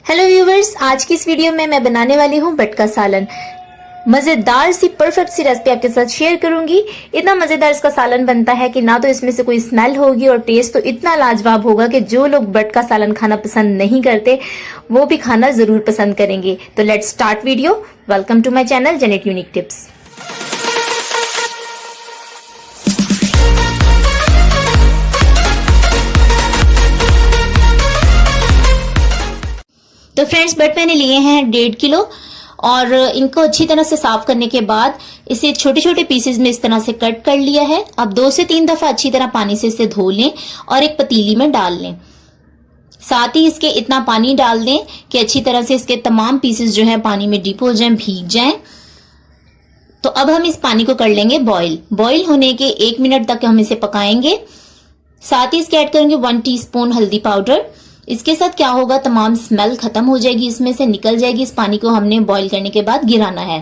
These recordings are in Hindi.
हेलो व्यूवर्स, आज की इस वीडियो में मैं बनाने वाली हूँ बट का सालन। मजेदार सी परफेक्ट सी रेसिपी आपके साथ शेयर करूंगी। इतना मजेदार इसका सालन बनता है कि ना तो इसमें से कोई स्मेल होगी और टेस्ट तो इतना लाजवाब होगा कि जो लोग बट का सालन खाना पसंद नहीं करते वो भी खाना जरूर पसंद करेंगे। तो let's start video. Welcome to my channel जेनेट यूनिक टिप्स। तो फ्रेंड्स, बट मैंने लिए हैं 1.5 किलो और इनको अच्छी तरह से साफ करने के बाद इसे छोटे छोटे पीसेस में इस तरह से कट कर लिया है। अब 2 से 3 दफा अच्छी तरह पानी से इसे धो लें और एक पतीली में डाल लें। साथ ही इसके इतना पानी डाल दें कि अच्छी तरह से इसके तमाम पीसेस जो है पानी में डिप हो जाएं, भीग जाएं। तो अब हम इस पानी को कर लेंगे बॉईल। बॉईल होने के 1 मिनट तक हम इसे पकाएंगे। साथ ही इसके ऐड करेंगे 1 टीस्पून हल्दी पाउडर। इसके साथ क्या होगा, तमाम स्मेल खत्म हो जाएगी, इसमें से निकल जाएगी। इस पानी को हमने बॉईल करने के बाद गिराना है।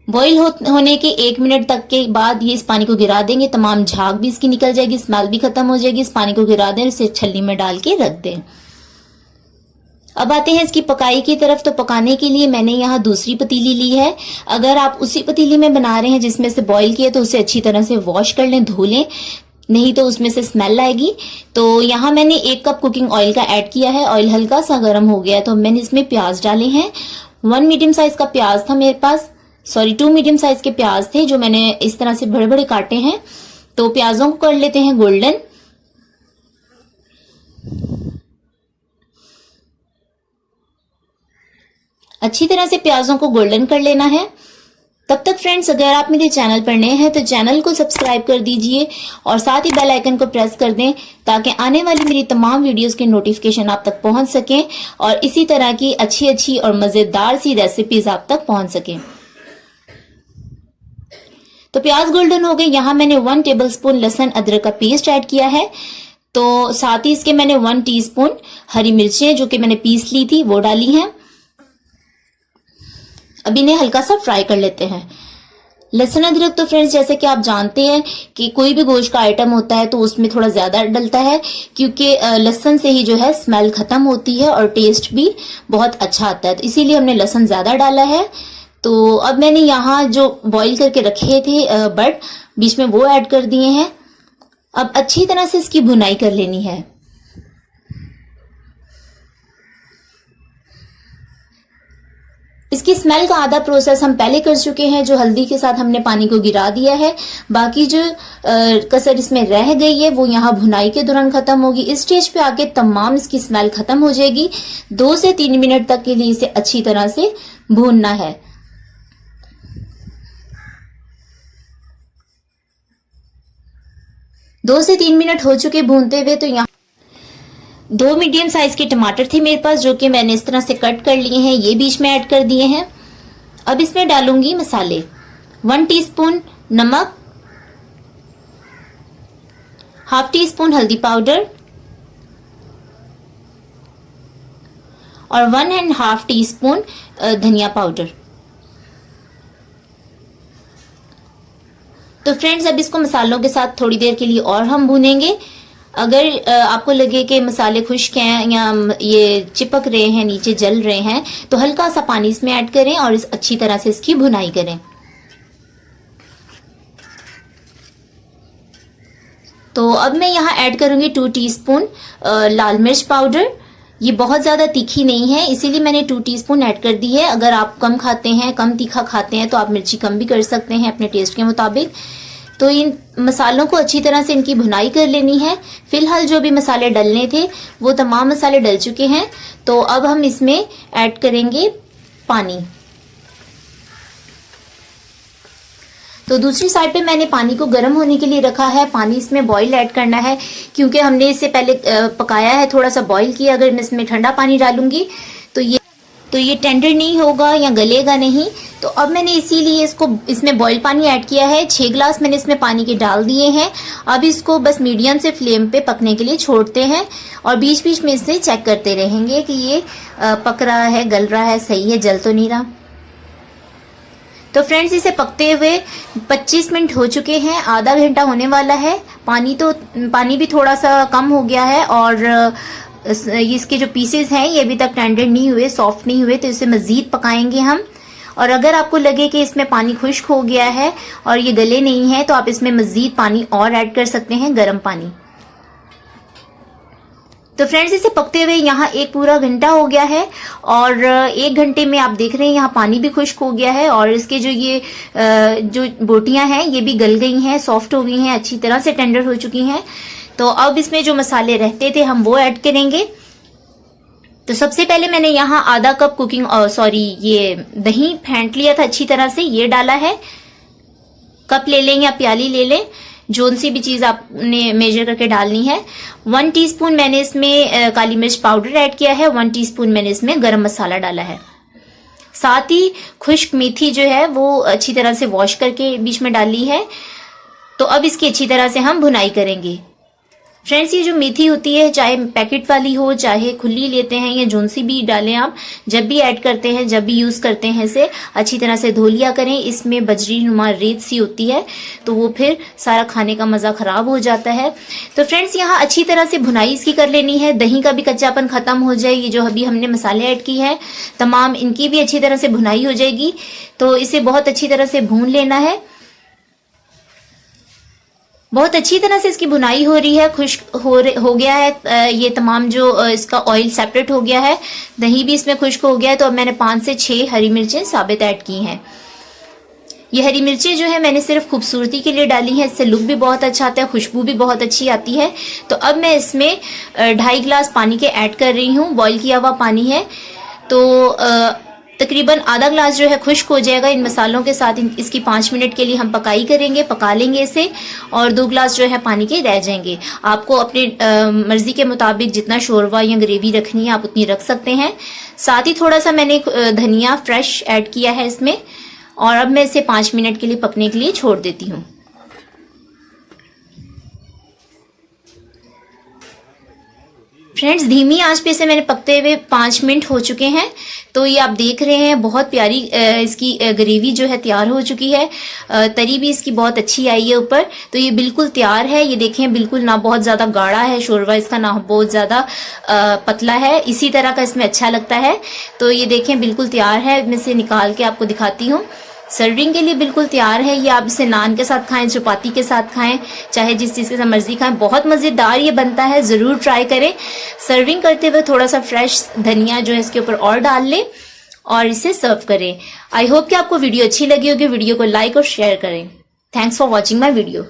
बॉईल होने के 1 मिनट तक के बाद ये इस पानी को गिरा देंगे। तमाम झाग भी इसकी निकल जाएगी, स्मेल भी खत्म हो जाएगी। इस पानी को गिरा दें, इसे छलनी में डाल के रख दें। अब आते हैं इसकी पकाई की तरफ। तो पकाने के लिए मैंने यहाँ दूसरी पतीली ली है। अगर आप उसी पतीली में बना रहे हैं जिसमें से बॉईल किया तो उसे अच्छी तरह से वॉश कर लें, धो लें, नहीं तो उसमें से स्मेल आएगी। तो यहाँ मैंने 1 कप कुकिंग ऑयल का ऐड किया है। ऑयल हल्का सा गर्म हो गया तो मैंने इसमें प्याज डाले हैं। 1 मीडियम साइज का प्याज था मेरे पास, 2 मीडियम साइज के प्याज थे जो मैंने इस तरह से बड़े बड़े काटे हैं। तो प्याजों को कर लेते हैं गोल्डन। अच्छी तरह से प्याजों को गोल्डन कर लेना है। तब तक फ्रेंड्स, अगर आप मेरे चैनल पर नए हैं तो चैनल को सब्सक्राइब कर दीजिए और साथ ही बेल आइकन को प्रेस कर दें ताकि आने वाली मेरी तमाम वीडियोस के नोटिफिकेशन आप तक पहुंच सकें और इसी तरह की अच्छी अच्छी और मजेदार सी रेसिपीज आप तक पहुंच सकें। तो प्याज गोल्डन हो गए। यहाँ मैंने 1 टेबलस्पून लहसुन अदरक का पेस्ट ऐड किया है। तो साथ ही इसके मैंने 1 टीस्पून हरी मिर्चें जो कि मैंने पीस ली थी वो डाली हैं। अब इन्हें हल्का सा फ्राई कर लेते हैं। लहसुन अदरक तो फ्रेंड्स, जैसे कि आप जानते हैं कि कोई भी गोश्त का आइटम होता है तो उसमें थोड़ा ज्यादा डलता है क्योंकि लहसुन से ही जो है स्मेल खत्म होती है और टेस्ट भी बहुत अच्छा आता है। तो इसीलिए हमने लहसुन ज्यादा डाला है। तो अब मैंने यहाँ जो बॉईल करके रखे थे बट बीच में वो ऐड कर दिए हैं। अब अच्छी तरह से इसकी भुनाई कर लेनी है। इसकी स्मेल का आधा प्रोसेस हम पहले कर चुके हैं, जो हल्दी के साथ हमने पानी को गिरा दिया है। बाकी जो कसर इसमें रह गई है वो यहाँ भुनाई के दौरान खत्म होगी। इस स्टेज पे आके तमाम इसकी स्मेल खत्म हो जाएगी। 2 से 3 मिनट तक के लिए इसे अच्छी तरह से भूनना है। दो से 3 मिनट हो चुके भूनते हुए। तो यहाँ 2 मीडियम साइज के टमाटर थे मेरे पास जो कि मैंने इस तरह से कट कर लिए हैं, ये बीच में ऐड कर दिए हैं। अब इसमें डालूंगी मसाले। 1 टीस्पून नमक, 1/2 टीस्पून हल्दी पाउडर और 1.5 टीस्पून धनिया पाउडर। तो फ्रेंड्स, अब इसको मसालों के साथ थोड़ी देर के लिए और हम भूनेंगे। अगर आपको लगे कि मसाले खुश्क हैं या ये चिपक रहे हैं, नीचे जल रहे हैं, तो हल्का सा पानी इसमें ऐड करें और अच्छी तरह से इसकी भुनाई करें। तो अब मैं यहाँ ऐड करूंगी 2 टीस्पून लाल मिर्च पाउडर। ये बहुत ज्यादा तीखी नहीं है, इसीलिए मैंने 2 टीस्पून ऐड कर दी है। अगर आप कम खाते हैं, कम तीखा खाते हैं तो आप मिर्ची कम भी कर सकते हैं अपने टेस्ट के मुताबिक। तो इन मसालों को अच्छी तरह से इनकी भुनाई कर लेनी है। फिलहाल जो भी मसाले डलने थे वो तमाम मसाले डल चुके हैं। तो अब हम इसमें ऐड करेंगे पानी। तो दूसरी साइड पे मैंने पानी को गर्म होने के लिए रखा है। पानी इसमें बॉईल ऐड करना है क्योंकि हमने इससे पहले पकाया है, थोड़ा सा बॉईल किया। अगर मैं इसमें ठंडा पानी डालूंगी तो ये टेंडर नहीं होगा या गलेगा नहीं। तो अब मैंने इसीलिए इसमें बॉईल पानी ऐड किया है। 6 ग्लास मैंने इसमें पानी के डाल दिए हैं। अब इसको बस मीडियम से फ्लेम पे पकने के लिए छोड़ते हैं और बीच बीच में इसे चेक करते रहेंगे कि ये पक रहा है, गल रहा है, सही है, जल तो नहीं रहा। तो फ्रेंड्स, इसे पकते हुए 25 मिनट हो चुके हैं, आधा घंटा होने वाला है। पानी भी थोड़ा सा कम हो गया है और इसके जो पीसेस हैं ये अभी तक टेंडर नहीं हुए, सॉफ्ट नहीं हुए, तो इसे मजीद पकाएंगे हम। और अगर आपको लगे कि इसमें पानी खुश्क हो गया है और ये गले नहीं है तो आप इसमें मजीद पानी और ऐड कर सकते हैं, गर्म पानी। तो फ्रेंड्स इसे पकते हुए यहाँ एक पूरा घंटा हो गया है और 1 घंटे में आप देख रहे हैं यहाँ पानी भी खुश्क हो गया है और इसके जो ये जो बोटियां हैं ये भी गल गई हैं, सॉफ्ट हो गई हैं, अच्छी तरह से टेंडर हो चुकी हैं। तो अब इसमें जो मसाले रहते थे हम वो ऐड करेंगे। तो सबसे पहले मैंने यहाँ आधा कप ये दही फेंट लिया था अच्छी तरह से, ये डाला है। कप ले लें या प्याली ले लें, जोन सी भी चीज आपने मेजर करके डालनी है। 1 टीस्पून मैंने इसमें काली मिर्च पाउडर ऐड किया है, 1 टीस्पून मैंने इसमें गरम मसाला डाला है। साथ ही खुश्क मेथी जो है वो अच्छी तरह से वॉश करके बीच में डाली है। तो अब इसकी अच्छी तरह से हम भुनाई करेंगे। फ्रेंड्स ये जो मेथी होती है, चाहे पैकेट वाली हो चाहे खुली लेते हैं या जोन सी भी डालें आप, जब भी ऐड करते हैं, जब भी यूज करते हैं इसे अच्छी तरह से धो लिया करें। इसमें बजरी नुमा रेत सी होती है तो वो फिर सारा खाने का मजा खराब हो जाता है। तो फ्रेंड्स यहाँ अच्छी तरह से भुनाई इसकी कर लेनी है, दही का भी कच्चापन खत्म हो जाए। ये जो अभी हमने मसाले ऐड की है तमाम, इनकी भी अच्छी तरह से भुनाई हो जाएगी। तो इसे बहुत अच्छी तरह से भून लेना है। बहुत अच्छी तरह से इसकी भुनाई हो रही है, खुश्क हो गया है ये तमाम जो इसका ऑयल सेपरेट हो गया है, दही भी इसमें खुश्क हो गया है। तो अब मैंने 5 से 6 हरी मिर्चें साबित ऐड की हैं। ये हरी मिर्चें जो है मैंने सिर्फ खूबसूरती के लिए डाली हैं, इससे लुक भी बहुत अच्छा आता है, खुशबू भी बहुत अच्छी आती है। तो अब मैं इसमें 2.5 गिलास पानी के ऐड कर रही हूँ, बॉईल किया हुआ पानी है। तो तकरीबन आधा ग्लास जो है खुश्क हो जाएगा इन मसालों के साथ। इसकी 5 मिनट के लिए हम पकाई करेंगे, पका लेंगे इसे, और 2 ग्लास जो है पानी के रह जाएंगे। आपको अपने मर्जी के मुताबिक जितना शोरबा या ग्रेवी रखनी है आप उतनी रख सकते हैं। साथ ही थोड़ा सा मैंने धनिया फ्रेश ऐड किया है इसमें, और अब मैं इसे 5 मिनट के लिए पकने के लिए छोड़ देती हूँ। फ्रेंड्स धीमी आंच पे इसे मैंने पकते हुए 5 मिनट हो चुके हैं। तो ये आप देख रहे हैं बहुत प्यारी इसकी ग्रेवी जो है तैयार हो चुकी है, तरी भी इसकी बहुत अच्छी आई है ऊपर। तो ये बिल्कुल तैयार है। ये देखें बिल्कुल ना बहुत ज्यादा गाढ़ा है शोरबा इसका, ना बहुत ज्यादा पतला है, इसी तरह का इसमें अच्छा लगता है। तो ये देखें बिल्कुल तैयार है। मैं इसे निकाल के आपको दिखाती हूँ। सर्विंग के लिए बिल्कुल तैयार है। ये आप इसे नान के साथ खाएं, चपाती के साथ खाएं, चाहे जिस चीज के साथ मर्जी खाएं, बहुत मजेदार ये बनता है, जरूर ट्राई करें। सर्विंग करते हुए थोड़ा सा फ्रेश धनिया जो है इसके ऊपर और डाल लें और इसे सर्व करें। आई होप कि आपको वीडियो अच्छी लगी होगी। वीडियो को लाइक और शेयर करें। Thanks for watching my video.